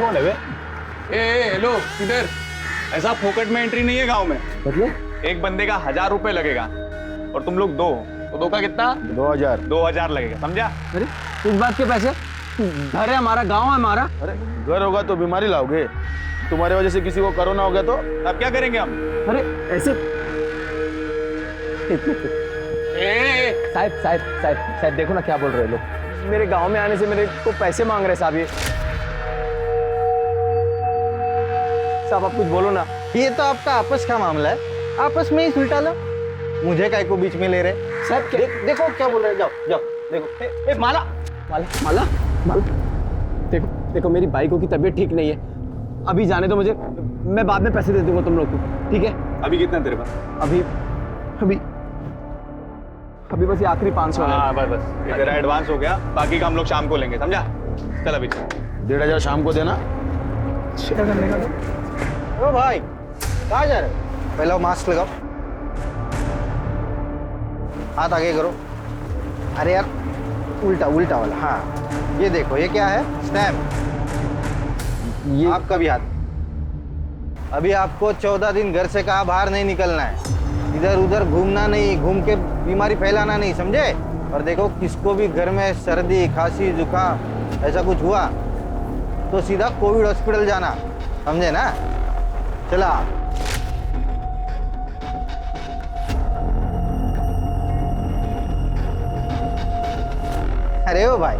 कौन है बे? हेलो किधर? ऐसा फोकट में एंट्री नहीं है गांव में। मतलब एक बंदे का 1000 रुपए लगेगा और तुम लोग दो, तो दो का कितना? 2000। 2000 लगेगा, समझा? अरे इस बात के पैसे? घर है हमारा, गांव है हमारा। अरे घर होगा तो बीमारी लाओगे, तुम्हारे वजह से किसी को कोरोना हो गया तो? अब क्या करेंगे हम? अरे ऐसे ए, साहब देखो ना क्या बोल रहे हैं लोग। मेरे गांव में आने से मेरे को पैसे मांग रहे साहब। ये साहब आप कुछ बोलो ना। ये तो आपका आपस का मामला है, आपस में ही सुलटा लो, मुझे काय को बीच में ले रहे। साहब देखो क्या बोल रहे हैं, जाओ जाओ देखो। माला माला माला माला देखो देखो, मेरी बाइकों की तबीयत ठीक नहीं है, अभी जाने दो मुझे, मैं बाद में पैसे दे दूंगा तुम लोग को, ठीक है? अभी कितना तेरे पास? अभी अभी अभी बस ये आखिरी 500 है। हाँ बस ये तेरा एडवांस हो गया, बाकी का हम लोग शाम को लेंगे, समझा? चल अभी चल। 1500 शाम को देना। क्या करने का तो? ओ भाई कहाँ जा रहे हो? पहले वो मास्क लगाओ, हाथ आगे करो। अरे यार उल्टा उल्टा वाला, हाँ ये देखो, ये क्या है? स्टैम्प। ये आपका भी हाथ। अभी आपको 14 दिन घर से कहा बाहर नहीं निकलना है, इधर उधर घूमना नहीं, घूम के बीमारी फैलाना नहीं, समझे? और देखो किसको भी घर में सर्दी खांसी जुकाम ऐसा कुछ हुआ तो सीधा कोविड हॉस्पिटल जाना, समझे ना? चला। अरे ओ भाई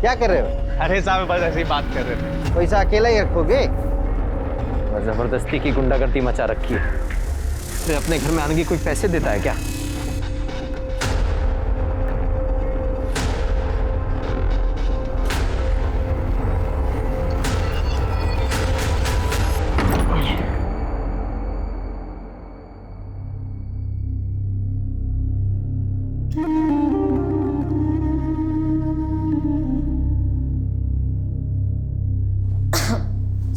क्या कर रहे हो? अरे साहब बस ऐसे ही बात कर रहे थे। पैसा अकेला ही रखोगे? जबरदस्ती की गुंडागर्दी मचा रखी है। अरे अपने घर में आने की कोई पैसे देता है क्या?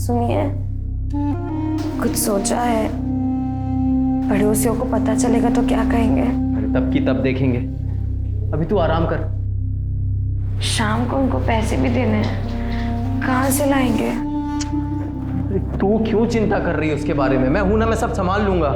सुनिए, कुछ सोचा है? पड़ोसियों को पता चलेगा तो क्या कहेंगे? अरे तब की तब देखेंगे, अभी तू आराम कर। शाम को उनको पैसे भी देने हैं, कहाँ से लाएंगे? अरे तू क्यों चिंता कर रही है उसके बारे में? मैं हूं ना, मैं सब संभाल लूंगा।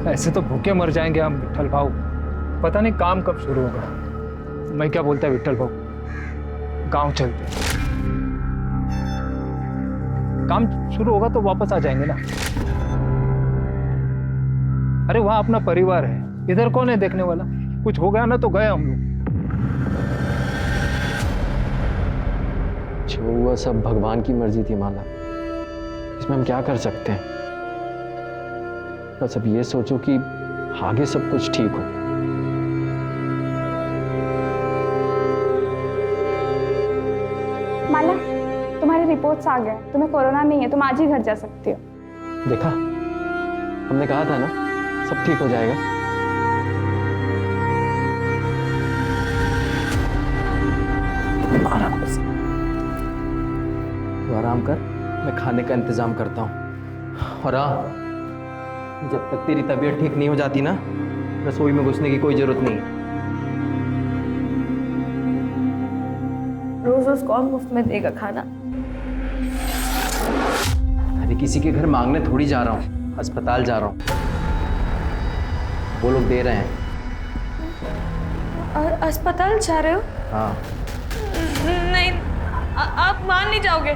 ऐसे तो भूखे मर जाएंगे हम विट्ठल भाऊ। पता नहीं काम कब शुरू होगा। मैं क्या बोलता है विट्ठल भाऊ, गांव चलते हैं। काम शुरू होगा तो वापस आ जाएंगे ना। अरे वहां अपना परिवार है, इधर कौन है देखने वाला? कुछ हो गया ना तो गए हम लोग। जो हुआ सब भगवान की मर्जी थी माला, इसमें हम क्या कर सकते हैं? बस अब ये सोचो कि आगे सब कुछ ठीक हो। माला, तुम्हारी रिपोर्ट्स आ गए, तुम्हें कोरोना नहीं है, तुम आज ही घर जा सकती हो। देखा, हमने कहा था ना सब ठीक हो जाएगा। तू आराम कर, मैं खाने का इंतजाम करता हूँ। और हाँ, जब तक तेरी तबीयत ठीक नहीं हो जाती ना, रसोई में घुसने की कोई जरूरत नहीं। रोज रोज कौन मुफ्त में देगा खाना? अरे किसी के घर मांगने थोड़ी जा रहा हूँ, अस्पताल जा रहा हूँ, वो लोग दे रहे हैं। और अस्पताल जा रहे हो? हाँ। नहीं, आप वहां नहीं जाओगे।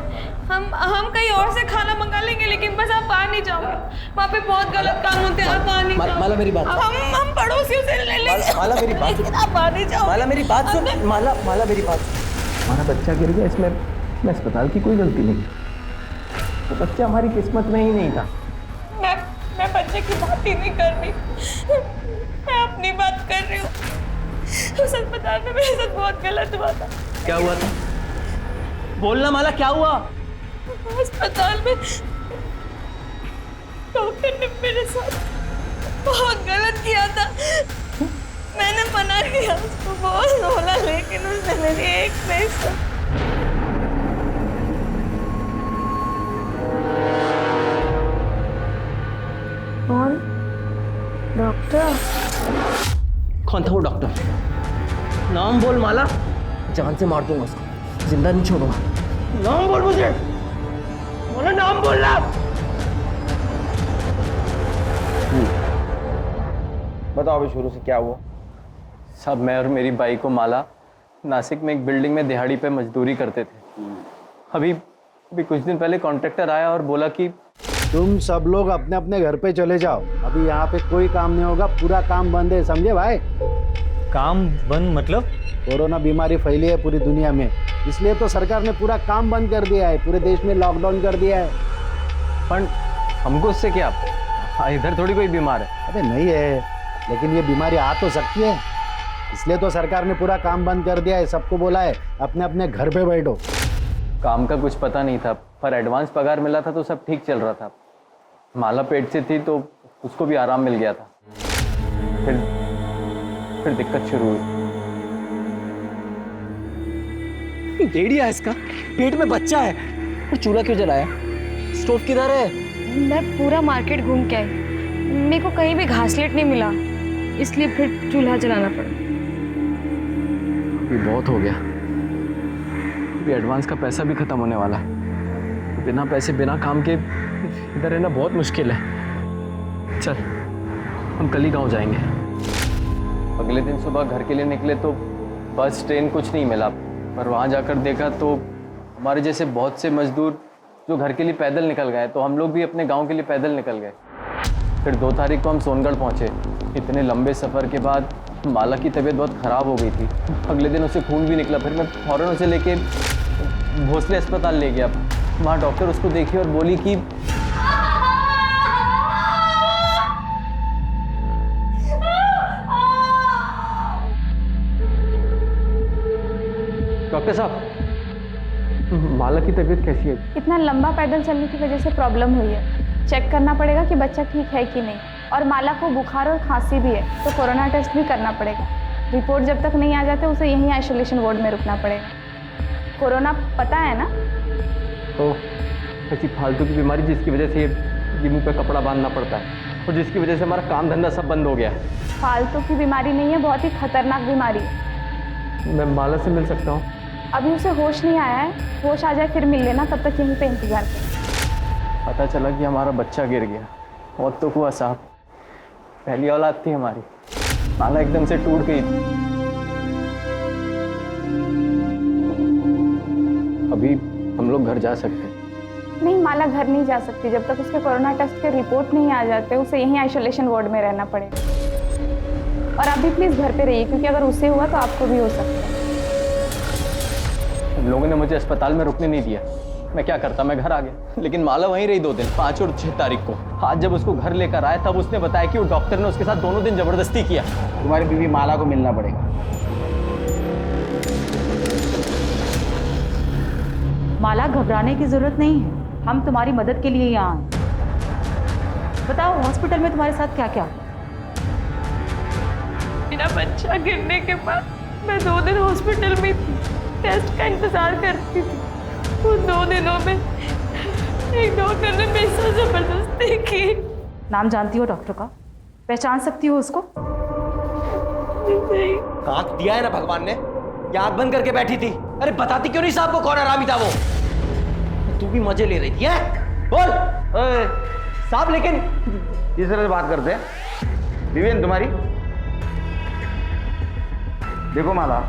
हम कहीं और से खाना मंगा लेंगे, लेकिन बस आप बाहर नहीं जाओगे। वहाँ पे बहुत गलत काम होते हैं, आप बाहर नहीं जाओगे। माला मेरी बात हम पड़ोसियों से ले लेंगे। माला मेरी बात सुन। लेकिन आप बाहर नहीं जाओगे। माला मेरी बात सुन। माला मेरी बात सुन। हमारा बच्चा गिर गया, इसमें अस्पताल की कोई गलती नहीं। तो बच्चा हमारी किस्मत में ही नहीं था। मैं बच्चे की बात ही नहीं कर रही, मैं अपनी बात कर रही हूँ। उस अस्पताल में मेरे साथ बहुत गलत हुआ था। क्या हुआ था? बोलना माला, क्या हुआ? अस्पताल में डॉक्टर ने मेरे साथ बहुत गलत किया था। मैंने मना किया उसको, बहुत बोला, लेकिन उसने मेरी एक नहीं सुनी। कौन? डॉक्टर? कौन था वो डॉक्टर? नाम बोल माला, जान से मार दूंगा उसको, जिंदा नहीं छोड़ूंगा। नाम बोल मुझे, बोला नाम बोलना। बताओ अभी शुरू से क्या हुआ? सब मैं और मेरी बाई को माला नासिक में एक बिल्डिंग में दिहाड़ी पे मजदूरी करते थे। अभी कुछ दिन पहले कॉन्ट्रैक्टर आया और बोला कि तुम सब लोग अपने अपने घर पे चले जाओ, अभी यहाँ पे कोई काम नहीं होगा, पूरा काम बंद है, समझे भाई? काम बंद मतलब? कोरोना बीमारी फैली है पूरी दुनिया में, इसलिए तो सरकार ने पूरा काम बंद कर दिया है, पूरे देश में लॉकडाउन कर दिया है। पर हमको उससे क्या? इधर थोड़ी कोई बीमार है। अबे नहीं है, लेकिन ये बीमारी आ तो सकती है, इसलिए तो सरकार ने पूरा काम बंद कर दिया है। सबको बोला है अपने अपने घर पे बैठो। काम का कुछ पता नहीं था, पर एडवांस पगार मिला था तो सब ठीक चल रहा था। माला पेट से थी तो उसको भी आराम मिल गया था। फिर दिक्कत शुरू हुई। डेढ़िया है इसका, पेट में बच्चा है, फिर चूल्हा क्यों जलाया? स्टोव किधर है? मैं पूरा मार्केट घूम के आई, मेरे को कहीं भी घासलेट नहीं मिला, इसलिए फिर चूल्हा जलाना पड़ा। ये बहुत हो गया, अभी एडवांस का पैसा भी खत्म होने वाला है। बिना पैसे बिना काम के इधर रहना बहुत मुश्किल है। चल हम कल ही गाँव जाएंगे। अगले दिन सुबह घर के लिए निकले तो बस ट्रेन कुछ नहीं मिला, पर वहाँ जाकर देखा तो हमारे जैसे बहुत से मजदूर जो घर के लिए पैदल निकल गए, तो हम लोग भी अपने गांव के लिए पैदल निकल गए। फिर 2 तारीख को हम सोनगढ़ पहुँचे। इतने लंबे सफ़र के बाद माला की तबीयत बहुत ख़राब हो गई थी। अगले दिन उसे खून भी निकला। फिर मैं फ़ौरन उसे लेके भोसले अस्पताल ले गया। वहाँ डॉक्टर उसको देखी और बोली कि डॉक्टर साहब, माला की तबीयत कैसी है? इतना लंबा पैदल चलने की वजह से प्रॉब्लम हुई है। चेक करना पड़ेगा कि बच्चा ठीक है कि नहीं, और माला को बुखार और खांसी भी है, तो कोरोना टेस्ट भी करना पड़ेगा। रिपोर्ट जब तक नहीं आ जाते उसे यहीं आइसोलेशन वार्ड में रुकना पड़ेगा। कोरोना पता है ना? तो ऐसी फालतू की बीमारी जिसकी वजह से ये मुंह पे कपड़ा बांधना पड़ता है, और जिसकी वजह से हमारा काम धंधा सब बंद हो गया है। फालतू की बीमारी नहीं है, बहुत ही खतरनाक बीमारी है। मैं माला से मिल सकता हूँ? अभी उसे होश नहीं आया है, होश आ जाए फिर मिल लेना, तब तक यहीं पे इंतजार कर। पता चला कि हमारा बच्चा गिर गया। और तो हुआ साहब, पहली औलाद थी हमारी, माला एकदम से टूट गई थी। अभी हम लोग घर जा सकते हैं? नहीं, माला घर नहीं जा सकती जब तक उसके कोरोना टेस्ट के रिपोर्ट नहीं आ जाते। उसे यहीं आइसोलेशन वार्ड में रहना पड़ेगा। और आप भी प्लीज़ घर पे रहिए, क्योंकि अगर उसे हुआ तो आपको भी हो सकता है। लोगों ने मुझे अस्पताल में रुकने नहीं दिया। मैं क्या करता, मैं घर आ गया। लेकिन माला वहीं रही 2 दिन, 5 और 6 तारीख को। आज जब उसको घर लेकर आए तब उसने बताया कि वो डॉक्टर ने उसके साथ दोनों दिन जबरदस्ती किया। तुम्हारी बीवी माला को मिलना पड़ेगा। माला, घबराने की जरूरत नहीं है, हम तुम्हारी मदद के लिए यहाँ आए। बताओ हॉस्पिटल में तुम्हारे साथ क्या क्या? मेरा बच्चा गिरने के बाद मैं 2 दिन हॉस्पिटल में थी, टेस्ट का इंतजार करती थी। उन 2 दिनों में एक डॉक्टर ने मेरे साथ जबरदस्ती की। नाम जानती हो डॉक्टर का? पहचान सकती हो उसको? नहीं। आँख दिया है ना भगवान ने, या आँख बंद करके बैठी थी? अरे बताती क्यों नहीं साहब को कौन हरामी था वो? तू भी मजे ले रही थी है? बोल साहब। लेकिन इस तरह से बात करते हैं? बीवी है तुम्हारी? देखो माला,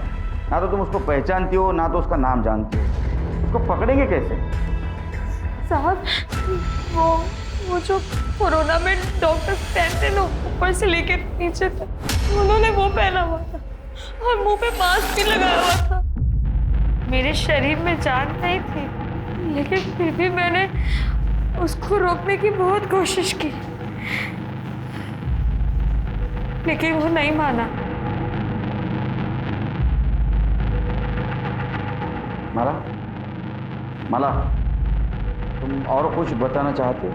ना तो तुम उसको पहचानती हो ना तो उसका नाम जानती हो, उसको पकड़ेंगे कैसे? साहब, वो जो कोरोना में डॉक्टर पहनते ना ऊपर से लेके नीचे तक, उन्होंने वो पहना हुआ था और मुंह पे मास्क भी लगाया हुआ था। मेरे शरीर में जान नहीं थी, लेकिन फिर भी मैंने उसको रोकने की बहुत कोशिश की, लेकिन वो नहीं माना। माला, माला, तुम और कुछ बताना चाहते हो?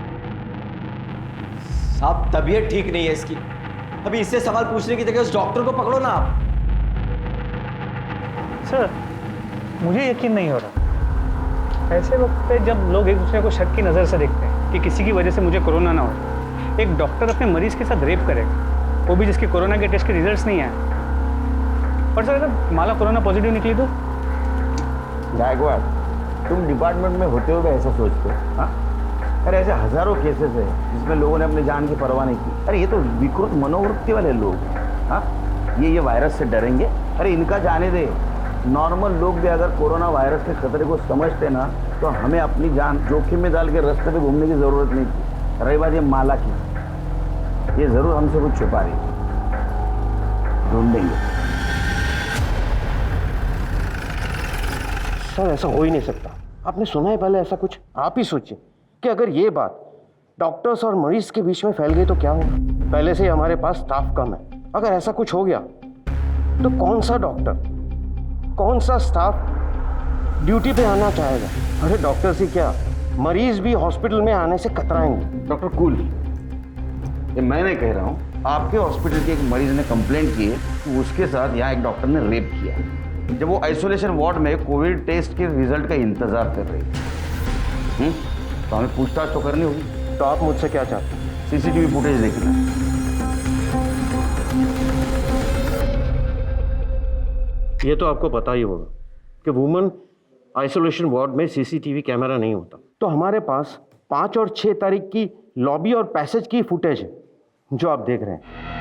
साहब तबीयत ठीक नहीं है इसकी, अभी इससे सवाल पूछने की जगह उस डॉक्टर को पकड़ो ना आप। सर मुझे यकीन नहीं हो रहा। ऐसे वक्त पे जब लोग एक दूसरे को शक की नज़र से देखते हैं कि किसी की वजह से मुझे कोरोना ना हो, एक डॉक्टर अपने मरीज के साथ रेप करेगा, वो भी जिसके कोरोना के टेस्ट के रिजल्ट्स नहीं आए। और सर अगर माला कोरोना पॉजिटिव निकली तो? गायकवाड़, तुम डिपार्टमेंट में होते हुए ऐसा सोचते हो? हाँ, अरे ऐसे हजारों केसेस है जिसमें लोगों ने अपनी जान की परवाह नहीं की। अरे ये तो विकृत मनोवृत्ति वाले लोग। हाँ, ये वायरस से डरेंगे? अरे इनका जाने दे। नॉर्मल लोग भी अगर कोरोना वायरस के खतरे को समझते ना, तो हमें अपनी जान जोखिम में डाल के रास्ते पे घूमने की जरूरत नहीं थी। रही बात ये माला की, ये जरूर हमसे कुछ छुपा रही है, ढूंढेंगे। सर ऐसा हो ही नहीं सकता। आपने सुना है पहले ऐसा कुछ? आप ही सोचिए कि अगर ये बात डॉक्टर्स और मरीज के बीच में फैल गई तो क्या होगा। पहले से ही हमारे पास स्टाफ कम है, अगर ऐसा कुछ हो गया तो कौन सा डॉक्टर, कौन सा स्टाफ ड्यूटी पे आना चाहेगा? अरे डॉक्टर से क्या, मरीज भी हॉस्पिटल में आने से कतराएंगे। डॉक्टर कूल, ये मैं नहीं कह रहा हूँ, आपके हॉस्पिटल के एक मरीज ने कंप्लेंट की है कि उसके साथ यहाँ एक डॉक्टर ने रेप किया जब वो आइसोलेशन वार्ड में कोविड टेस्ट के रिजल्ट का इंतजार कर रही थी। तो हमें पूछताछ तो करनी होगी। तो आप मुझसे क्या चाहते हैं? सीसीटीवी फुटेज देखना। ये तो आपको पता ही होगा कि वुमेन आइसोलेशन वार्ड में सीसीटीवी कैमरा नहीं होता। तो हमारे पास 5 और 6 तारीख की लॉबी और पैसेज की फुटेज है जो आप देख रहे हैं।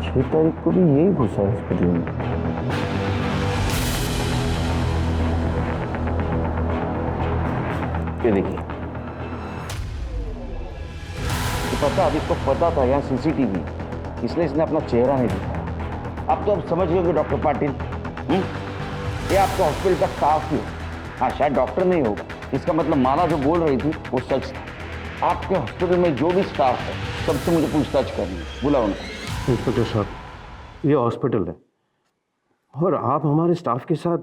6 तारीख को भी यही घुसा हॉस्पिटल में। ये देखिए, तो पता, अभी तो पता था यहाँ सीसीटीवी, इसलिए इसने अपना चेहरा नहीं दिखाया। अब तो आप समझ गए कि डॉक्टर पाटिल ये आपका हॉस्पिटल का स्टाफ ही है। हाँ, शायद डॉक्टर नहीं होगा, इसका मतलब माला जो बोल रही थी वो सच था। आपके हॉस्पिटल में जो भी स्टाफ है सबसे मुझे पूछताछ करनी है, बुलाओ उनको। इंस्पेक्टर साहब, ये हॉस्पिटल है और आप हमारे स्टाफ के साथ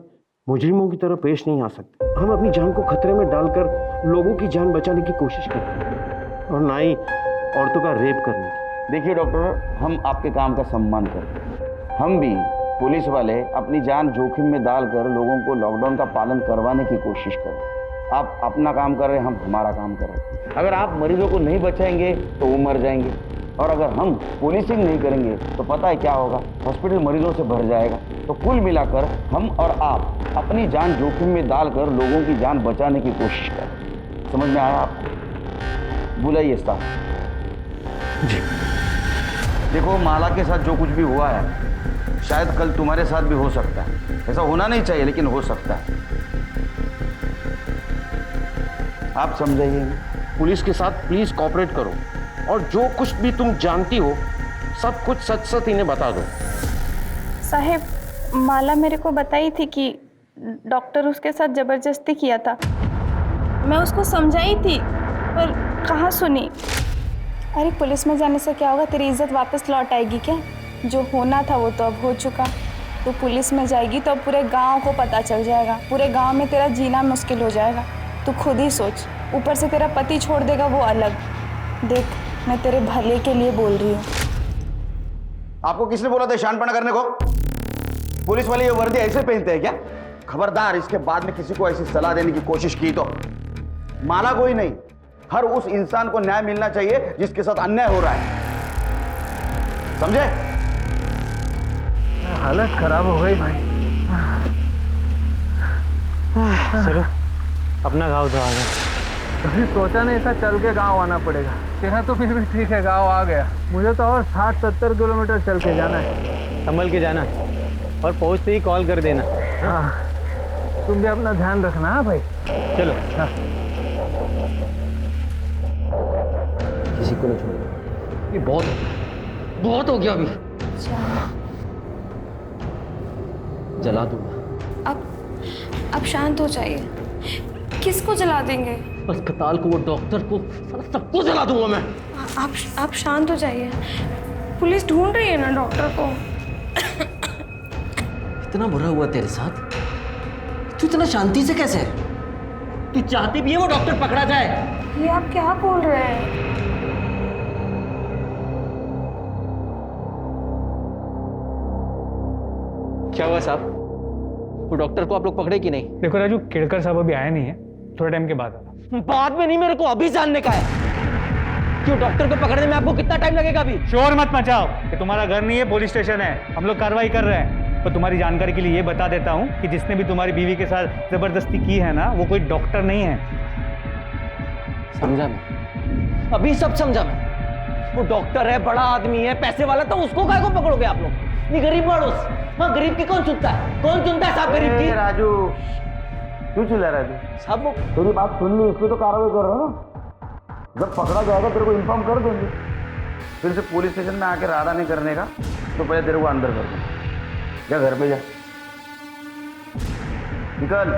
मुजरिमों की तरह पेश नहीं आ सकते। हम अपनी जान को खतरे में डालकर लोगों की जान बचाने की कोशिश करते हैं और ना ही औरतों का रेप करने की। देखिए डॉक्टर, हम आपके काम का सम्मान करते हैं। हम भी पुलिस वाले अपनी जान जोखिम में डालकर लोगों को लॉकडाउन का पालन करवाने की कोशिश करें। आप अपना काम कर रहे हैं, हम हमारा काम कर रहे हैं। अगर आप मरीजों को नहीं बचाएंगे तो वो मर जाएंगे, और अगर हम पुलिसिंग नहीं करेंगे तो पता है क्या होगा, हॉस्पिटल मरीजों से भर जाएगा। तो कुल मिलाकर हम और आप अपनी जान जोखिम में डालकर लोगों की जान बचाने की कोशिश करें। समझ में आया आपको? बुलाइए स्टाफ जी। देखो, माला के साथ जो कुछ भी हुआ है शायद कल तुम्हारे साथ भी हो सकता है। ऐसा होना नहीं चाहिए, लेकिन हो सकता है। आप समझाइए। पुलिस के साथ प्लीज कोऑपरेट करो और जो कुछ भी तुम जानती हो सब कुछ सच सच इन्हें बता दो। साहेब, माला मेरे को बताई थी कि डॉक्टर उसके साथ ज़बरदस्ती किया था। मैं उसको समझाई थी पर कहाँ सुनी। अरे पुलिस में जाने से क्या होगा, तेरी इज्जत वापस लौट आएगी क्या? जो होना था वो तो अब हो चुका। तो पुलिस में जाएगी तो अब पूरे गांव को पता चल जाएगा, पूरे गांव में तेरा जीना मुश्किल हो जाएगा। तू खुद ही सोच, ऊपर से तेरा पति छोड़ देगा वो अलग। देख, मैं तेरे भले के लिए बोल रही हूँ। आपको किसने बोला था शानपना करने को? पुलिस वाले ये वर्दी ऐसे पहनते हैं क्या? खबरदार, इसके बाद में किसी को ऐसी सलाह देने की कोशिश की तो माला कोई नहीं, हर उस इंसान को न्याय मिलना चाहिए जिसके साथ अन्याय हो रहा है। समझे? हालत खराब हो गई भाई। चलो अपना गांव तो आ गया। कभी सोचा नहीं था चल के गांव आना पड़ेगा। तेरा तो फिर भी ठीक है, गांव आ गया। मुझे तो और 60-70 किलोमीटर चल के जाना है। संभल के जाना। और पहुंचते ही कॉल कर देना। हाँ, तुम भी अपना ध्यान रखना। हाँ भाई, चलो। हाँ। किसी को नहीं छोड़ना। ये बहुत हो गया अभी। जला दूंगा। अब शांत हो जाइए। किसको जला देंगे? अस्पताल को, वो डॉक्टर को, सबको जला दूंगा मैं। आप शांत हो जाइए। पुलिस ढूंढ रही है ना डॉक्टर को। इतना बुरा हुआ तेरे साथ, तू इतना शांति से कैसे है? तू चाहती भी है वो डॉक्टर पकड़ा जाए? ये आप क्या बोल रहे हैं? क्या हुआ साहब? वो डॉक्टर को आप लोग पकड़े कि नहीं? देखो राजू, केड़कर साहब अभी आया नहीं है, थोड़े टाइम के बाद आना। बाद में नहीं, मेरे को अभी जानने का है कि वो डॉक्टर को पकड़ने में आपको कितना टाइम लगेगा अभी। शोर मत मचाओ, ये तुम्हारा घर नहीं है, पुलिस स्टेशन है। हम लोग कार्रवाई कर रहे हैं। तो तुम्हारी जानकारी के लिए ये बता देता हूँ कि जिसने भी तुम्हारी बीवी के साथ जबरदस्ती की है ना, वो कोई डॉक्टर नहीं है। समझा मैं, अभी सब समझा मैं। वो डॉक्टर है, बड़ा आदमी है, पैसे वाला, तो उसको काहे को पकड़ोगे आप लोग? नहीं, गरीब मानुस। हाँ, गरीब की कौन सुनता है? कौन सुनता है साहब गरीब की? राजू क्यों चिल्ला रहा है तू? साहब वो तेरी बात सुन ली, इसलिए तो कार्रवाई कर रहा हूँ ना। जब पकड़ा जाएगा तेरे को इन्फॉर्म कर देंगे। फिर से पुलिस स्टेशन में आके राडा नहीं करने का, तो पहले तेरे को अंदर कर दूँ। जा घर पे जा, निकल।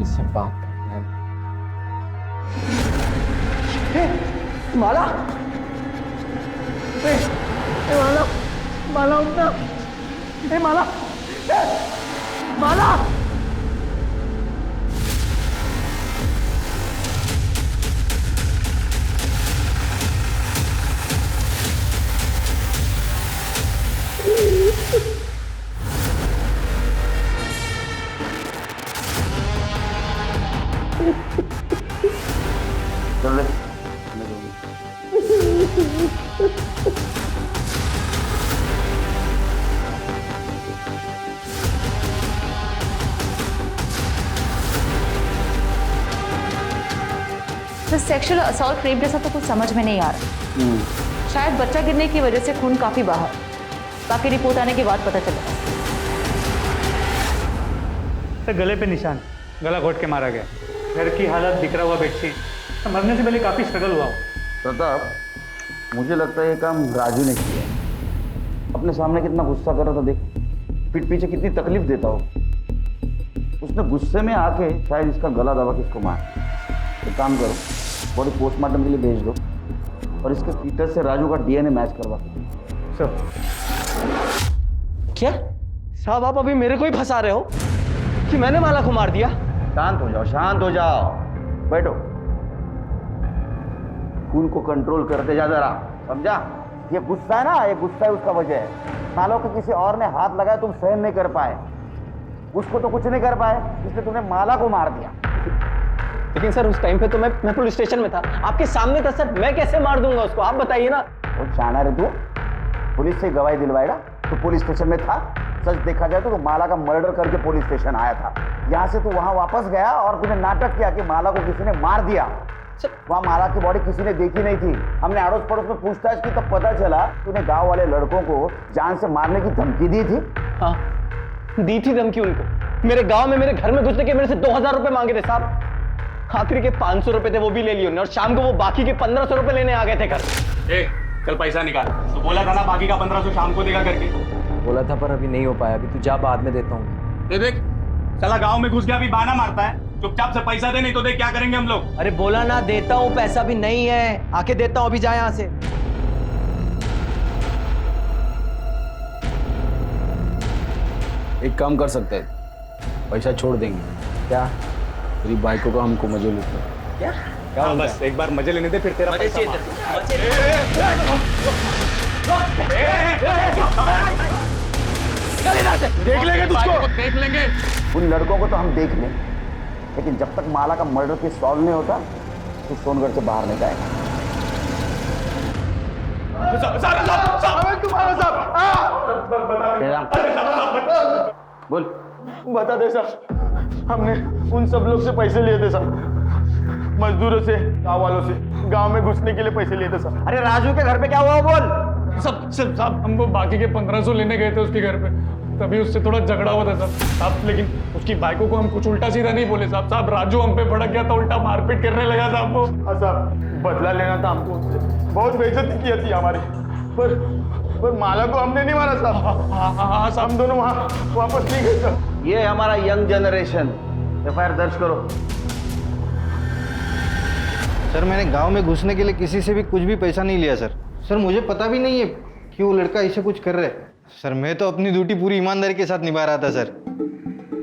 इससे बात करना है। माला, माला, माला उठना। माला, माला। चल रे। तो सेक्सुअल असॉल्ट रेप जैसा तो कुछ समझ में नहीं आ रहा। शायद बच्चा गिरने की वजह से खून काफी बाहर। बाकी रिपोर्ट आने के बाद पता चलेगा। सर, गले पे निशान, गला घोट के मारा गया। घर की हालत, बिखरा हुआ बेडशीट, तो मरने से पहले काफी स्ट्रगल हुआ। प्रताप, मुझे लगता है ये काम राजू ने किया। अपने सामने कितना गुस्सा कर रहा था, देख। पीठ पीछे कितनी तकलीफ देता हो। उसने गुस्से में आके शायद इसका गला दबा के इसको मार। एक काम करो, बॉडी पोस्टमार्टम के लिए भेज दो और इसके फीटस से राजू का डीएनए मैच करवा। सर, क्या साहब आप अभी मेरे को ही फंसा रहे हो कि मैंने माला को मार दिया? शांत हो जाओ, शांत हो जाओ, बैठो। खून को कंट्रोल करते जा जरा, समझा? ये गुस्सा है ना, ये गुस्सा है उसका वजह है। मानो कि किसी और ने हाथ लगाया, तुम सहन नहीं कर पाए। उसको तो कुछ नहीं कर पाए, इसलिए तुमने माला को मार दिया। लेकिन सर उस टाइम पे तो मैं पुलिस स्टेशन में था, आपके सामने था सर। मैं कैसे मार दूंगा उसको, आप बताइए ना। वो शाना रे तू, पुलिस से गवाही दिलवाएगा? तो पुलिस स्टेशन में था। सच देखा जाए तो माला का मर्डर करके पुलिस स्टेशन आया था। यहाँ से तू वहां वापस गया और तूने नाटक किया कि माला को किसी ने मार दिया। वहाँ माला की बॉडी किसी ने देखी नहीं थी। हमने अड़ोस पड़ोस में पूछताछ की, तब पता चला तूने गांव वाले लड़कों को जान से मारने की धमकी दी थी। हाँ, दी थी धमकी उनको। मेरे गांव में मेरे घर में घुसने के मेरे से 2000 रुपए मांगे थे साहब। आखिरी के 500 रुपए थे, वो भी ले लिए उन्होंने, और शाम को वो बाकी के 1500 रुपए लेने आ गए थे घर। ए, कल पैसा निकाल। तो बोला था ना बाकी का 1500 शाम को देगा करके। बोला था पर अभी नहीं हो पाया। अभी तू जा, बाद में देता हूँ। दे देख, साला गांव में घुस गया, अभी बहाना मारता है। चुपचाप से पैसा दे, नहीं तो देख क्या करेंगे हम लोग। अरे बोला ना देता हूँ, पैसा भी नहीं है, आके देता हूँ। अभी जा यहाँ से। एक काम कर सकते हैं, पैसा छोड़ देंगे। क्या? तेरी बाइकों का हमको मजे लेते हैं। क्या? हाँ, बस एक बार मजे लेने दे, फिर तेरा पैसा मार। देख लेंगे तुझको, देख लेंगे। उन लड़कों को तो हम देख लें, लेकिन जब तक माला का मर्डर केस सॉल्व नहीं होता तो सोनगढ़ से बाहर नहीं जाएगा। बोल, बता दे साहब, हमने उन सब लोग से पैसे लिए थे साहब। मजदूरों से, गांव वालों से गांव में घुसने के लिए पैसे लिए थे साहब। अरे राजू के घर पे क्या हुआ वो बोल। साहब हम वो बाकी के 1500 लेने गए थे उसके घर पे, तभी उससे थोड़ा झगड़ा हुआ था साहब। लेकिन उसकी बाइकों को हम कुछ उल्टा सीधा नहीं बोले साहब। राजू हम पे भड़क गया था, उल्टा मारपीट करने लगा साहब वो। हाँ साहब, बदला लेना था हमको उससे, बहुत बेइज्जती की थी हमारी, पर माला को हमने नहीं मारा साहब। हाँ साहब, हम दोनों वहाँ वापस नहीं गए साहब। ये हमारा यंग जनरेशन। एफआईआर दर्ज करो। सर मैंने गांव में घुसने के लिए किसी से भी कुछ भी पैसा नहीं लिया सर। सर मुझे पता भी नहीं है कि वो लड़का ऐसे कुछ कर रहा है। सर मैं तो अपनी ड्यूटी पूरी ईमानदारी के साथ निभा रहा था सर।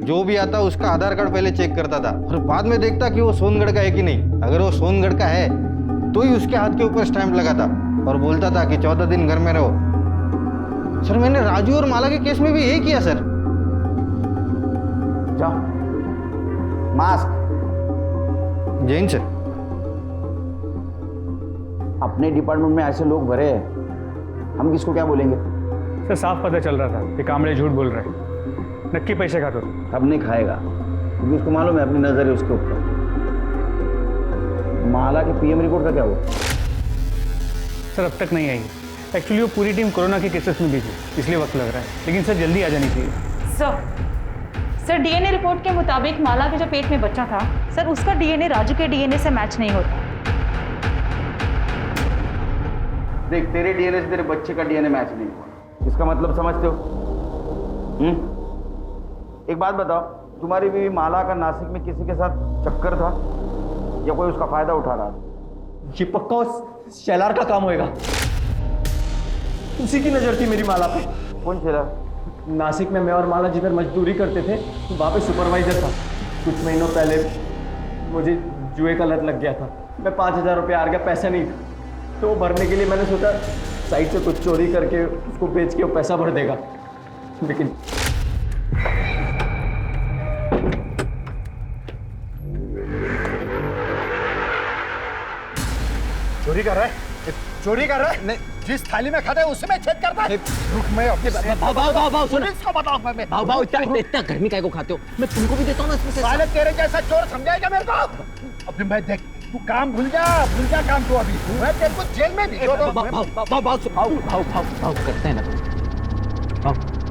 जो भी आता उसका आधार कार्ड पहले चेक करता था और बाद में देखता कि वो सोनगढ़ का है कि नहीं। अगर वो सोनगढ़ का है तो ही उसके हाथ के ऊपर स्टैंप लगाता और बोलता था कि 14 दिन घर में रहो। सर मैंने राजू और माला के केस में भी यही किया सर। जाओ। मास्क। जैन सर। अपने डिपार्टमेंट में ऐसे लोग भरे हैं, हम किसको क्या बोलेंगे। सर साफ पता चल रहा था कि कामड़े झूठ बोल रहे हैं, नक्की पैसे खाता था। अब नहीं खाएगा क्योंकि उसको मालूम है अपनी नजर है उसके ऊपर। माला के पीएम रिपोर्ट का क्या हुआ? सर अब तक नहीं आई। एक्चुअली वो पूरी टीम कोरोना के केसेस में भी थी, इसलिए वक्त लग रहा है, लेकिन सर जल्दी आ जानी चाहिए। सर डीएनए रिपोर्ट के मुताबिक माला के जो पेट में बच्चा था सर, उसका डीएनए राजू के डीएनए से मैच नहीं होता। देख, तेरे डीएनए से तेरे बच्चे का डीएनए मैच नहीं हुआ, इसका मतलब समझते हो? एक बात बताओ, तुम्हारी बीवी माला का नासिक में किसी के साथ चक्कर था या कोई उसका फायदा उठा रहा था? ये पक्का उस शेलार का काम होएगा। उसी की नजर थी मेरी माला पे। कौन शेलार? नासिक में मैं और माला जिधर मजदूरी करते थे वहाँ पे सुपरवाइजर था। कुछ महीनों पहले मुझे जुए का लत लग गया था। मैं 5000 रुपये हार गया, पैसा नहीं था, तो वो भरने के लिए मैंने सोचा साइड से कुछ चोरी करके उसको बेच के वो पैसा भर देगा, लेकिन चोरी कर रहा है? चोरी कर रहा है? नहीं, जिस थाली में खाता है उससे मैं छेद करता है। रुक, मैं अपने भाव सुनो, इसको बताऊंगा मैं। भाव इतना गर्मी काहे को खाते हो? मैं तुमको भी देता हूँ ना इसमें से। साले तेरे जैसा चोर समझाएगा मेरे को? अभी मैं देख, तू काम भूल जा काम तू अभी। मैं तेरे को जेल में भी भाव करते हैं ना,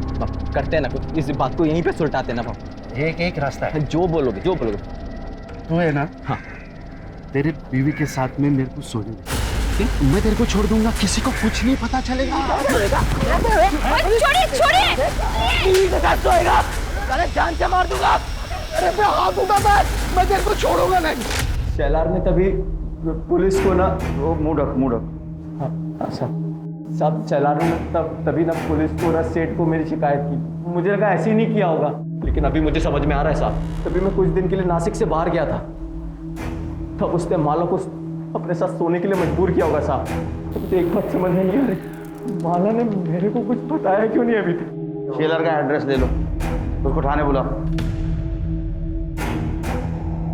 भाव करते हैं ना, इस बात को यहीं पे सुलटाते हैं ना भाव। एक रास्ता है। जो बोलोगे तू है ना? हाँ। तेरे बीवी के साथ में मेरे को सोने दे। मैं तेरे को छोड़ दूंगा, किसी को कुछ नहीं पता चलेगा। जान से मार दूंगा। अरे मैं हाथ दूंगा, मैं तेरे को छोड़ूंगा नहीं। शेलार ने तभी पुलिस को ना वो मुड़क हाँ साहब शेलार ने तभी ना पुलिस को ना सेठ को मेरी शिकायत की। मुझे लगा ऐसे ही नहीं किया होगा, लेकिन अभी मुझे समझ में आ रहा है साहब। तभी मैं कुछ दिन के लिए नासिक से बाहर गया था, तब उसने माला को अपने साथ सोने के लिए मजबूर किया होगा साहब। तो मुझे एक बात समझ में नहीं आ रही, माला ने मेरे को कुछ बताया क्यों नहीं अभी तक? शेलर का एड्रेस ले लो, उसको थाने बुलाओ।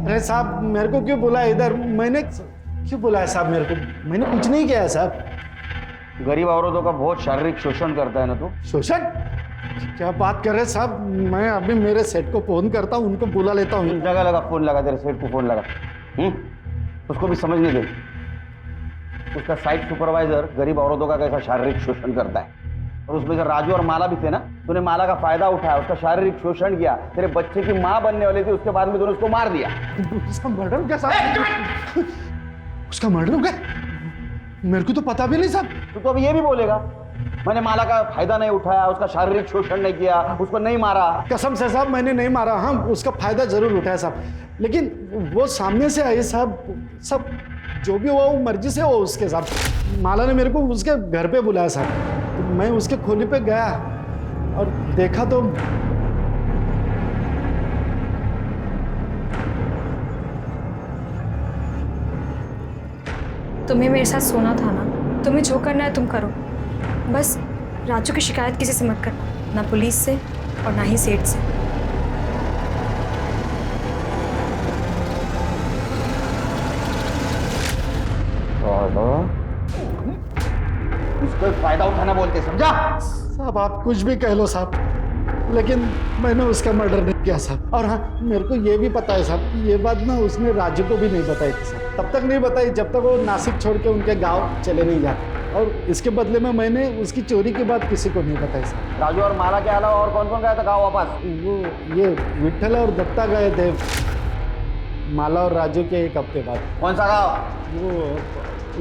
अरे साहब मेरे को क्यों बुलाया इधर? मैंने क्यों बुलाया साहब? मेरे को मैंने कुछ नहीं किया है साहब। गरीब औरतों का बहुत शारीरिक शोषण करता है ना तू। शोषण? क्या बात कर रहे साहब? मैं अभी मेरे सेठ को फोन करता हूँ, उनको बुला लेता हूँ। जगह लगा फोन लगा, तेरे सेठ को फोन लगा। उसको भी समझने दे, उसका साइट सुपरवाइजर गरीब औरतों का कैसा शारीरिक शोषण करता है। और उसमें जब राजू और माला भी थे ना, तूने माला का फायदा उठाया, उसका शारीरिक शोषण किया। तेरे बच्चे की माँ बनने वाली थी, उसके बाद में तूने उसको मार दिया। उसका मर्डर हो गया साहब? उसका मर्डर हो गया? मेरे को तो पता भी नहीं साहब। तू तो अब ये भी बोलेगा मैंने माला का फायदा नहीं उठाया, उसका शारीरिक शोषण नहीं किया, उसको नहीं मारा? कसम से साहब मैंने नहीं मारा। हाँ उसका फायदा जरूर उठाया साहब, लेकिन वो सामने से आई साहब। सब जो भी हुआ वो मर्जी से हो उसके साहब। माला ने मेरे को उसके घर पे बुलाया साहब, तो मैं उसके खोली पे गया और देखा तो तुम्हें मेरे साथ सोना था ना, तुम्हें जो करना है तुम करो, बस राजू की शिकायत किसी से मत करना, ना पुलिस से और ना ही सेठ से। उसको फायदा उठाना बोलते, समझा? साहब आप कुछ भी कह लो साहब, लेकिन मैंने उसका मर्डर नहीं किया साहब। और हाँ मेरे को ये भी पता है साहब, ये बात ना उसने राजू को भी नहीं बताई थी साहब। तब तक नहीं बताई जब तक वो नासिक छोड़ के उनके गांव चले नहीं जाते, और इसके बदले में मैंने उसकी चोरी की बात किसी को नहीं बताई सर। राजू और माला के अलावा और कौन कौन गया था गाँव वापस? वो ये विट्ठल और दत्ता गए थे माला और राजू के एक हफ्ते बाद। कौन सा गाँव? वो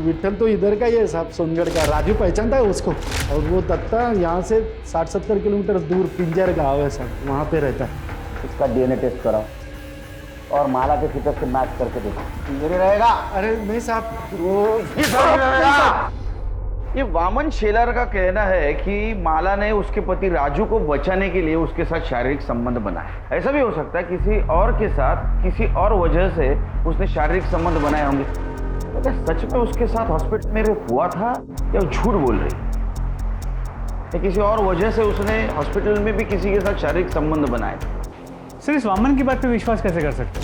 विट्ठल तो इधर का ही है साहब, सोनगढ़ का। राजू पहचानता है उसको। और वो दत्ता यहाँ से 60-70 किलोमीटर दूर पिंजर गाँव है सर, वहाँ पे रहता है। इसका डीएनए टेस्ट कराओ और माला के फिटर से मैच करके देखो, मेरे रहेगा। अरे नहीं साहब, वो रहेगा। ये वामन शेलर का कहना है कि माला ने उसके पति राजू को बचाने के लिए उसके साथ शारीरिक संबंध बनाए। ऐसा भी हो सकता है किसी और के साथ किसी और वजह से उसने शारीरिक संबंध बनाए होंगे। तो क्या सच में उसके साथ हॉस्पिटल में रेप हुआ था या झूठ बोल रही है? या किसी और वजह से उसने हॉस्पिटल में भी किसी के साथ शारीरिक संबंध बनाए? सर इस वामन की बात पे विश्वास कैसे कर सकते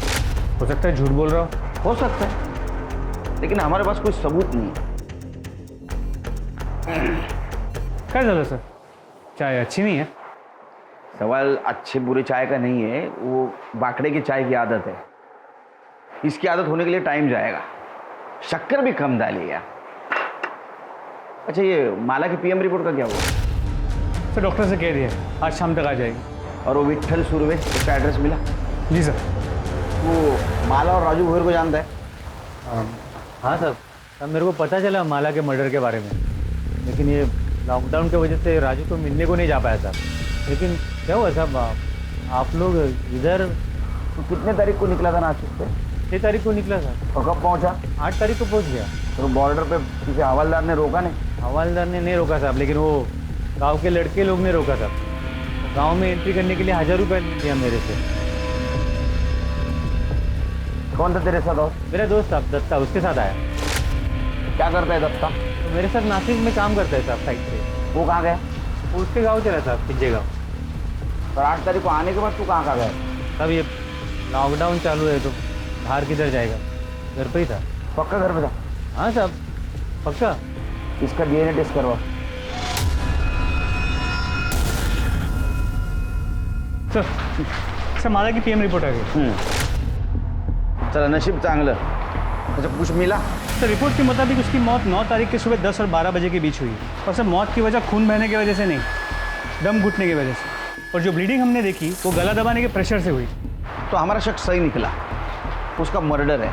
हो सकता है झूठ बोल रहा हो सकता है, लेकिन हमारे पास कोई सबूत नहीं है। क्या चलो सर, चाय अच्छी नहीं है? सवाल अच्छे बुरे चाय का नहीं है, वो बाकड़े की चाय की आदत है। इसकी आदत होने के लिए टाइम जाएगा, शक्कर भी कम डालिएगा। अच्छा ये माला की पीएम रिपोर्ट का क्या हुआ? सर डॉक्टर से कह दिया आज शाम तक आ जाएगी। और वो विट्ठल सुरवे, उसका एड्रेस मिला? जी सर। वो माला और राजू भोर को जानता है? हाँ सर, तब मेरे को पता चला माला के मर्डर के बारे में, लेकिन ये लॉकडाउन की वजह से राजू को मिलने को नहीं जा पाया साहब। लेकिन क्या हुआ साहब, आप लोग इधर तो कितने तारीख को निकला था नासिक से? 6 तारीख को निकला सर। और कब पहुंचा? 8 तारीख को पहुंच गया। तो बॉर्डर पे किसी हवलदार ने रोका नहीं? हवलदार ने नहीं रोका साहब, लेकिन वो गांव के लड़के लोग ने रोका साहब। गांव में एंट्री करने के लिए 1000 रुपये दिया मेरे से। कौन था तेरे साथ दोस्त? मेरा दोस्त साहब दत्ता, उसके साथ आया। क्या करता है दत्ता? तो मेरे साथ नासिक में काम करता है साहब साइड पे। वो कहाँ गया? वो उसके गाँव चला साहब, पिंजे गाँव। और 8 तारीख को आने के बाद तू कहाँ गया? तब ये लॉकडाउन चालू है तो बाहर किधर जाएगा, घर पे ही था। पक्का घर पे था? हाँ साहब पक्का। इसका डीएनए टेस्ट करवा। सर माला की पीएम रिपोर्ट आ गई। चला नशीब चांगलं। अच्छा कुछ मिला? सर रिपोर्ट के मुताबिक उसकी मौत 9 तारीख के सुबह 10 और 12 बजे के बीच हुई। और सर मौत की वजह खून बहने की वजह से नहीं, दम घुटने की वजह से। और जो ब्लीडिंग हमने देखी वो गला दबाने के प्रेशर से हुई। तो हमारा शक सही निकला, उसका मर्डर है।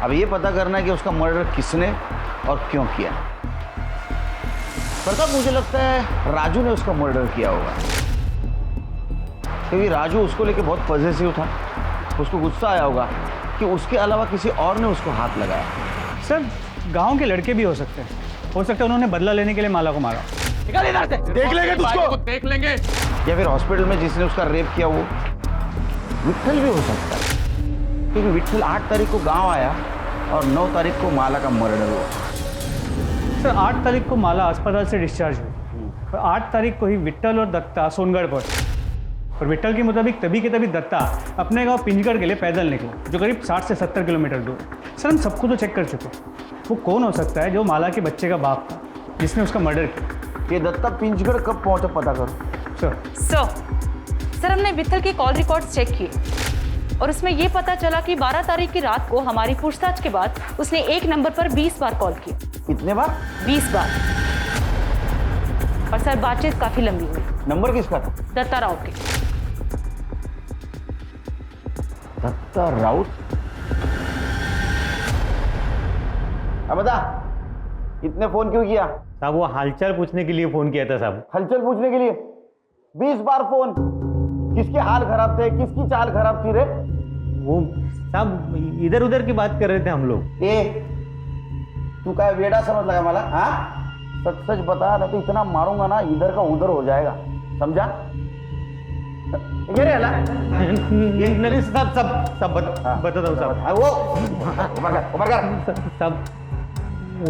अब ये पता करना है कि उसका मर्डर किसने और क्यों किया। प्रताप मुझे लगता है राजू ने उसका मर्डर किया होगा, क्योंकि राजू उसको लेके बहुत पॉजिटिव था। उसको गुस्सा आया होगा कि उसके अलावा किसी और ने उसको हाथ लगाया। सर गांव के लड़के भी हो सकते हैं, हो सकता है उन्होंने बदला लेने के लिए माला को मारा। निकल इधर से, देख लेंगे तुझको, देख लेंगे। या फिर हॉस्पिटल में जिसने उसका रेप किया वो विट्ठल भी हो सकता है, क्योंकि विट्ठल 8 तारीख को गांव आया और 9 तारीख को माला का मर्डर हुआ। सर 8 तारीख को माला अस्पताल से डिस्चार्ज हुई और 8 तारीख को ही विट्ठल और दत्ता सोनगढ़ पहुंचे। और विट्ठल के मुताबिक तभी के तभी दत्ता अपने गांव पिंजगढ़ के लिए पैदल निकला, जो करीब 60 से 70 किलोमीटर दूर। सर हम सबको तो चेक कर चुके, वो कौन हो सकता है जो माला के बच्चे का बाप था जिसने उसका मर्डर किया। ये दत्ता पिंजगढ़ कब पहुंचा पता करो। सर हमने विट्ठल के कॉल रिकॉर्ड्स चेक किए और उसमें यह पता चला कि 12 तारीख की रात को हमारी पूछताछ के बाद उसने एक नंबर पर 20 बार कॉल किया। कितने बार? 20 बार। और सर बातचीत काफी लंबी हुई। नंबर किसका था? दत्ता राउत के। दत्ता राउत? अब बता, इतने फोन क्यों किया? साहब वो हालचाल पूछने के लिए फोन किया था साहब। हलचल पूछने के लिए 20 बार फोन? किसके हाल खराब थे, किसकी चाल खराब थी रे? वो साहब इधर उधर की बात कर रहे थे हम लोग। ए तू क्या वेड़ा समझ लगा मला? हाँ सच सच बता, नहीं तो इतना मारूंगा ना इधर का उधर हो जाएगा, समझा? नहीं साहब सब बताता हूँ साहब। वो ऊपर कर। साहब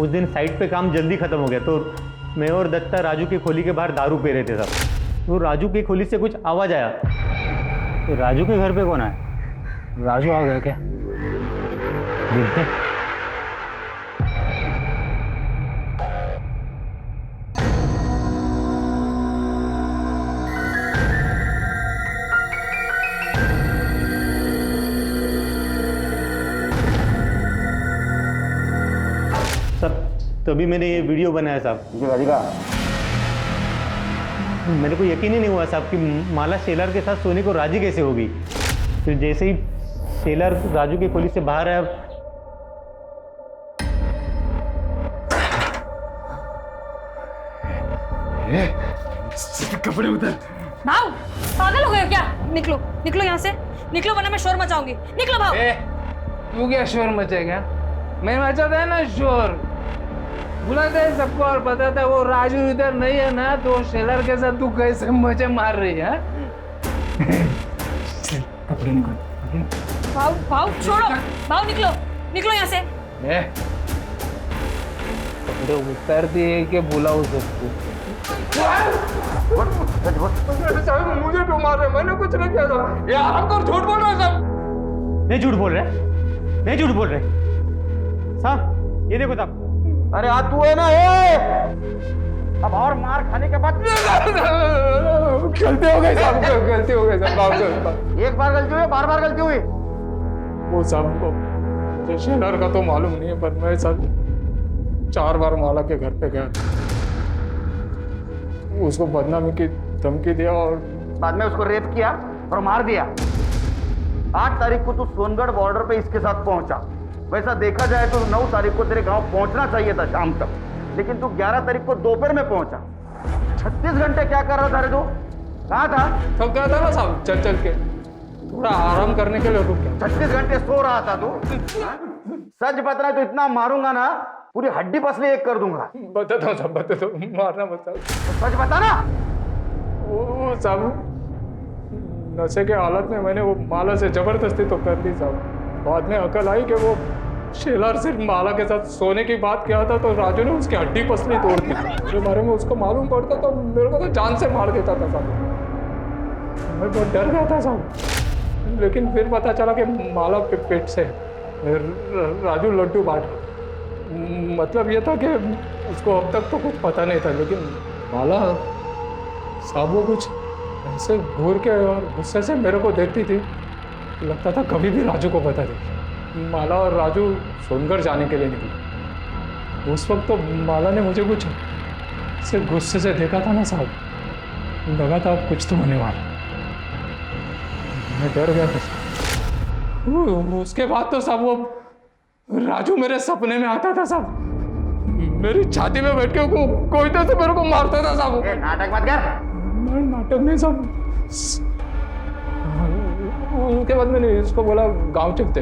उस दिन साइट पे काम जल्दी खत्म हो गया तो मैं और दत्ता राजू की खोली के बाहर दारू पी रहे थे साहब। तो राजू की खोली से कुछ आवाज आया। तो राजू के घर पे कौन आया? राजू आ गया क्या? देखते। तभी मैंने ये वीडियो बनाया साहब। दिखा दिखा। मेरे को यकीन ही नहीं हुआ साहब कि माला शेलर के साथ सोने को राजी कैसे होगी। फिर जैसे ही शेलर राजू की पुलिस से बाहर आया, कपड़े उतर। भाव पागल हो गए क्या? निकलो निकलो यहाँ से, निकलो वरना मैं शोर मचाऊंगी। निकलो भाव। तू क्या शोर मचेगा? मैं मचाता है ना शोर, बुलाता है सबको और बताता है वो राजू इधर नहीं है ना, तो शेलर के साथ तू कैसे मजे मार रही है? कपड़े निकाल। भाव भाव छोड़ो, भाव निकलो निकलो यहाँ से। कपड़े उतारती है कि बुलाओ सबको? मुझे क्यों मार रहे? मैंने कुछ नहीं किया था। ये आराम कर, झूठ बोल रहे हैं सब। नहीं झूठ बोल रहे, नहीं झूठ बोल रहे साहब। ये देखो साहब। अरे आज तू है ना ये, अब और मार खाने के बाद गलती हो गई साहब, गलती हो गई साहब। एक बार गलती हुई, बार बार गलती हुई। वो साहब को शेलर का तो मालूम नहीं है, पर मैं साहब 4 बार माला के घर पे गया, उसको बदनामी की धमकी दिया और बाद में उसको रेप किया और मार दिया। 8 तारीख को तू सोनगढ़ बॉर्डर पे इसके साथ पहुंचा। वैसा देखा जाए तो 9 तारीख को तेरे गांव पहुंचना चाहिए था शाम तक, लेकिन तू 11 तारीख को दोपहर में पहुंचा। 36 घंटे क्या कर रहा था रे तू? कहाँ था? थक गया था ना साहब चल चल के, थोड़ा आराम करने के लिए रुक गया। 36 घंटे सो रहा था तू? सच बता, तो इतना मारूंगा ना पूरी हड्डी पसली एक कर दूंगा। बता दो साहब, बता दो, मारना बता। सच बता ना। वो साहब नशे के हालत में मैंने वो माला से जबरदस्ती तो कर दी साहब। बाद में अकल आई कि वो शेलर सिर्फ माला के साथ सोने की बात किया था, तो राजू ने उसकी हड्डी पसली तोड़ दी। मेरे बारे में उसको मालूम पड़ता तो मेरे को तो जान से मार देता था साहब। मैं बहुत डर गया था साहब, लेकिन फिर पता चला कि माला पेट से राजू लड्डू बांट। मतलब ये था कि उसको अब तक तो कुछ पता नहीं था, लेकिन माला साहब वो कुछ ऐसे घूर के और गुस्से से मेरे को देखती थी, लगता था कभी भी राजू को बता दे। माला और राजू सोनगढ़ जाने के लिए निकले। उस वक्त तो माला ने मुझे कुछ से गुस्से से देखा था ना साहब, लगा था अब कुछ तो होने वाला। मैं डर गया था। उसके बाद तो साहब वो राजू मेरे सपने में आता था साहब, मेरी छाती में बैठ के कोई तो से मेरे को मारता था साहब। नाटक मत कर। नाटक नहीं साहब। उसके बाद मैंने इसको बोला गांव चलते,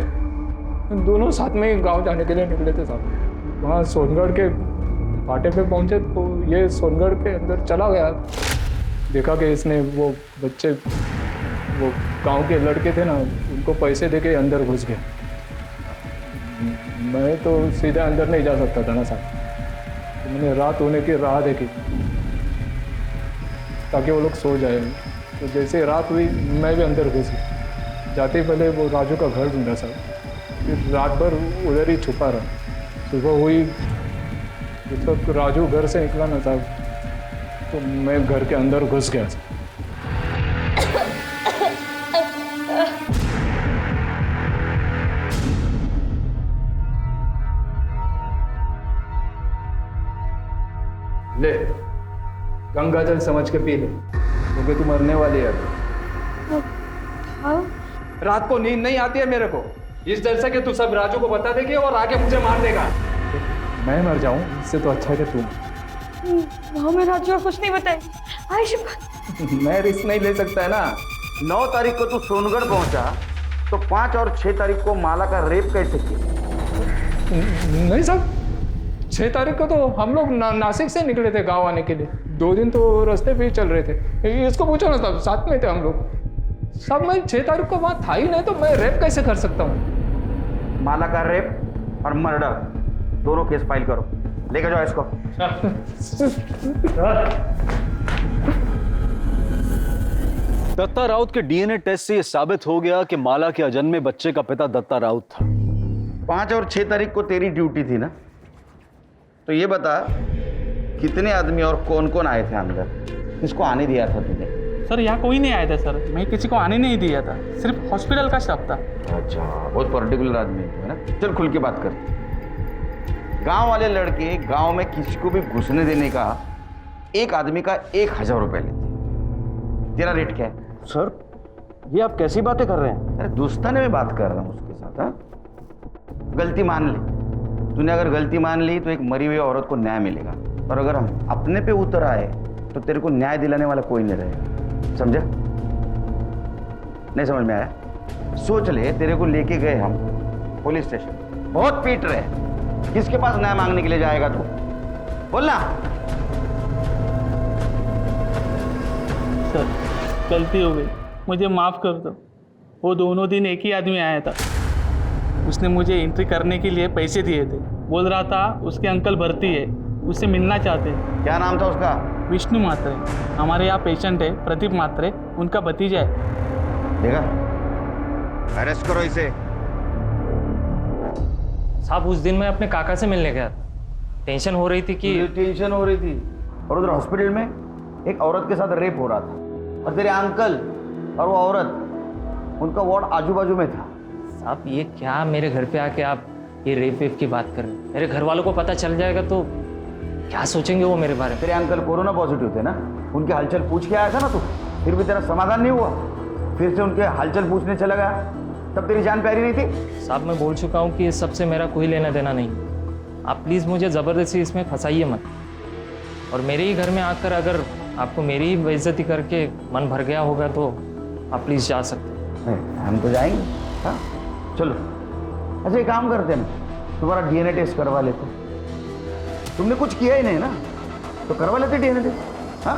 दोनों साथ में ही गांव जाने के लिए निकले थे साहब। वहाँ सोनगढ़ के फाटे पे पहुंचे तो ये सोनगढ़ के अंदर चला गया। देखा कि इसने वो बच्चे, वो गांव के लड़के थे ना, उनको पैसे देके अंदर घुस गया। मैं तो सीधे अंदर नहीं जा सकता था ना साहब, तो मैंने रात होने की राह देखी ताकि वो लोग सो जाए। तो जैसे रात हुई मैं भी अंदर घुस गया। जाते ही पहले वो राजू का घर ढूंढा साहब, फिर रात भर उधर ही छुपा रहा। सुबह हुई जिस वक्त राजू घर से निकला ना साहब, तो मैं घर के अंदर घुस गया साहब। ले गंगा जल समझ के पी ले, क्योंकि तू मरने वाली है। रात को नींद नहीं आती है मेरे को, इस डर से कि तू सब राजू को बता देगी और आके मुझे मार देगा। मैं मर जाऊं इससे तो अच्छा है कि तू। मैं राजू को कुछ नहीं बताई। आयुष मैं रिस्क नहीं ले सकता है ना। 9 तारीख को तू सोनगढ़ पहुंचा, तो 5 और 6 तारीख को माला का रेप कैसे किया? नहीं साहब, 6 तारीख को तो हम लोग नासिक से निकले थे गांव आने के लिए। 2 दिन तो रास्ते पे ही चल रहे थे। इसको पूछो ना साहब, साथ में थे हम लोग सब। मैं 6 तारीख को वहाँ था ही नहीं, तो मैं रेप कैसे कर सकता हूँ? माला का रेप और मर्डर दोनों केस फाइल करो, लेकर जाओ इसको। दत्ता राउत के डीएनए टेस्ट से यह साबित हो गया कि माला के अजन्मे बच्चे का पिता दत्ता राउत था। 5 और 6 तारीख को तेरी ड्यूटी थी ना, तो ये बता कितने आदमी और कौन कौन आए थे अंदर? किसको आने दिया था तूने? सर यहाँ कोई नहीं आया था सर, मैं किसी को आने नहीं दिया था, सिर्फ हॉस्पिटल का स्टाफ था। अच्छा, बहुत पर्टिकुलर आदमी है ना। चल खुल के बात कर। गांव वाले लड़के गांव में किसी को भी घुसने देने का एक आदमी का 1000 रुपए लेते। तेरा रेट क्या है? सर ये आप कैसी बातें कर रहे हैं? अरे दोस्ताने में बात कर रहा हूँ उसके साथ। हाँ, गलती मान ले। तूने अगर गलती मान ली तो एक मरी हुई औरत को न्याय मिलेगा, और अगर हम अपने पे उतर आए तो तेरे को न्याय दिलाने वाला कोई नहीं रहेगा। समझा? नहीं समझ में आया? सोच ले, तेरे को लेके गए हम पुलिस स्टेशन, बहुत पीट रहे, किसके पास न्याय मांगने के लिए जाएगा तू? बोलना। सर गलती हो गई, मुझे माफ़ कर दो। वो दोनों दिन एक ही आदमी आया था, उसने मुझे एंट्री करने के लिए पैसे दिए थे। बोल रहा था उसके अंकल भर्ती है, उससे मिलना चाहते हैं। क्या नाम था उसका? विष्णु मात्रे। हमारे यहाँ पेशेंट है प्रदीप मात्रे, उनका भतीजा है। देखा, अरेस्ट करो इसे। साहब उस दिन मैं अपने काका से मिलने गया था, टेंशन हो रही थी कि टेंशन हो रही थी, और उधर हॉस्पिटल में एक औरत के साथ रेप हो रहा था, और तेरे अंकल और वो औरत, उनका वार्ड आजू बाजू में था। साहब ये क्या मेरे घर पे आके आप ये रेप वेप की बात कर रहे हैं? मेरे घर वालों को पता चल जाएगा तो क्या सोचेंगे वो मेरे बारे में? तेरे अंकल कोरोना पॉजिटिव थे ना, उनके हालचाल पूछ के आया था ना तू, फिर भी तेरा समाधान नहीं हुआ, फिर से उनके हालचाल पूछने चला गया, तब तेरी जान प्यारी नहीं थी? साहब मैं बोल चुका हूँ कि इस सबसे मेरा कोई लेना देना नहीं। आप प्लीज़ मुझे ज़बरदस्ती इसमें फंसाइए मत, और मेरे ही घर में आकर अगर आपको मेरी ही बेइज्जती करके मन भर गया होगा तो आप प्लीज़ जा सकते हैं। हम तो जाएंगे। हाँ चलो, अच्छा एक काम करते ना, तुम्हारा डीएनए टेस्ट करवा लेते। तुमने कुछ किया ही नहीं ना, तो करवा लेते डीएनए टेस्ट। हाँ,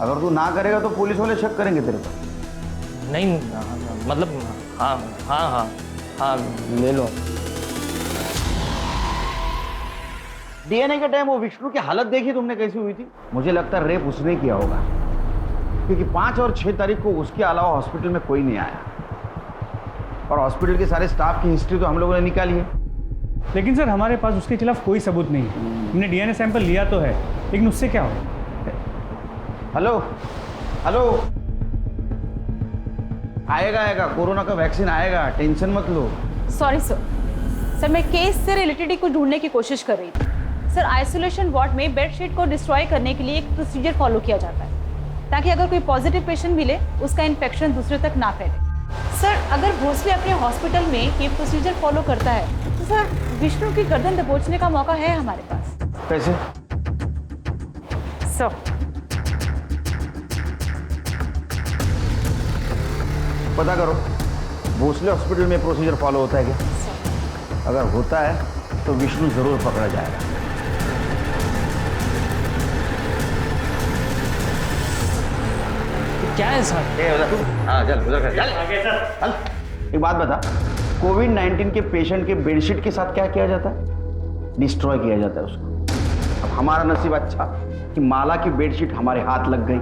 अगर तू ना करेगा तो पुलिस वाले शक करेंगे तेरे को। नहीं मतलब हाँ हाँ हाँ हाँ ले लो। डीएनए के टाइम वो विष्णु की हालत देखी तुमने कैसी हुई थी? मुझे लगता है रेप उसने किया होगा, क्योंकि 5 और 6 तारीख को उसके अलावा हॉस्पिटल में कोई नहीं आया, और हॉस्पिटल के सारे स्टाफ की हिस्ट्री तो हम लोगों ने निकाली है। लेकिन सर हमारे पास उसके खिलाफ कोई सबूत नहीं है। हमने डीएनए सैंपल लिया तो है, लेकिन उससे क्या हो? हेलो हेलो, आएगा कोरोना का वैक्सीन आएगा, टेंशन मत लो। सॉरी सर, सर मैं केस से रिलेटेड ही कुछ ढूंढने की कोशिश कर रही थी। सर आइसोलेशन वार्ड में बेडशीट को डिस्ट्रॉय करने के लिए एक प्रोसीजर फॉलो किया जाता है, ताकि अगर कोई पॉजिटिव पेशेंट मिले उसका इन्फेक्शन दूसरे तक ना फैले। सर अगर भोसले अपने हॉस्पिटल में ये प्रोसीजर फॉलो करता है तो सर विष्णु की गर्दन दबोचने का मौका है हमारे पास। कैसे? सर पता करो भोसले हॉस्पिटल में प्रोसीजर फॉलो होता है क्या? अगर होता है तो विष्णु जरूर पकड़ा जाएगा। क्या है सर? हाँ चल उधर चल। एक बात बता, कोविड-19 के पेशेंट के बेडशीट के साथ क्या किया जाता है? डिस्ट्रॉय किया जाता है उसको। अब हमारा नसीब अच्छा कि माला की बेडशीट हमारे हाथ लग गई।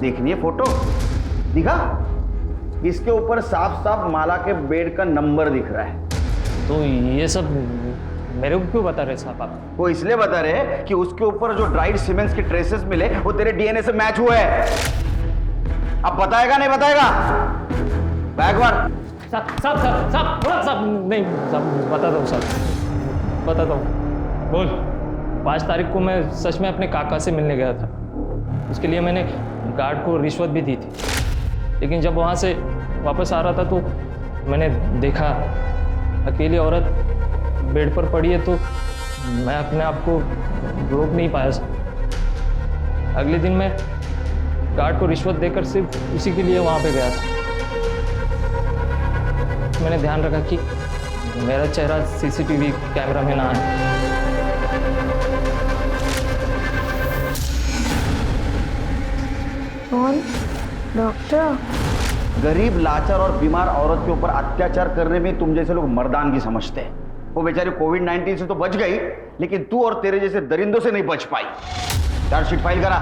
देखनी है फोटो? दिखा? इसके ऊपर साफ साफ माला के बेड का नंबर दिख रहा है। तो ये सब मेरे को क्यों बता रहे साहब आप? वो इसलिए बता रहे कि उसके ऊपर जो ड्राइड सीमेंट्स के ट्रेसेस मिले वो तेरे डीएनए से मैच हुए हैं। अब बताएगा नहीं बताएगा? बैकवर्ड। साहब नहीं साहब, बताता हूँ साहब, बताता हूँ। बोल। 5 तारीख को मैं सच में अपने काका से मिलने गया था। उसके लिए मैंने गार्ड को रिश्वत भी दी थी, लेकिन जब वहाँ से वापस आ रहा था तो मैंने देखा अकेली औरत बेड पर पड़ी है, तो मैं अपने आप को रोक नहीं पाया। अगले दिन मैं गार्ड को रिश्वत देकर सिर्फ उसी के लिए वहाँ पे गया था। मैंने ध्यान रखा कि मेरा चेहरा सीसीटीवी कैमरा में ना आए। कौन? डॉक्टर? गरीब, लाचार और बीमार औरत के ऊपर अत्याचार करने में तुम जैसे लोग मर्दानगी समझते हैं। वो बेचारी कोविड-19 से तो बच गई, लेकिन तू और तेरे जैसे दरिंदों से नहीं बच पाई। चार्जशीट फाइल करा।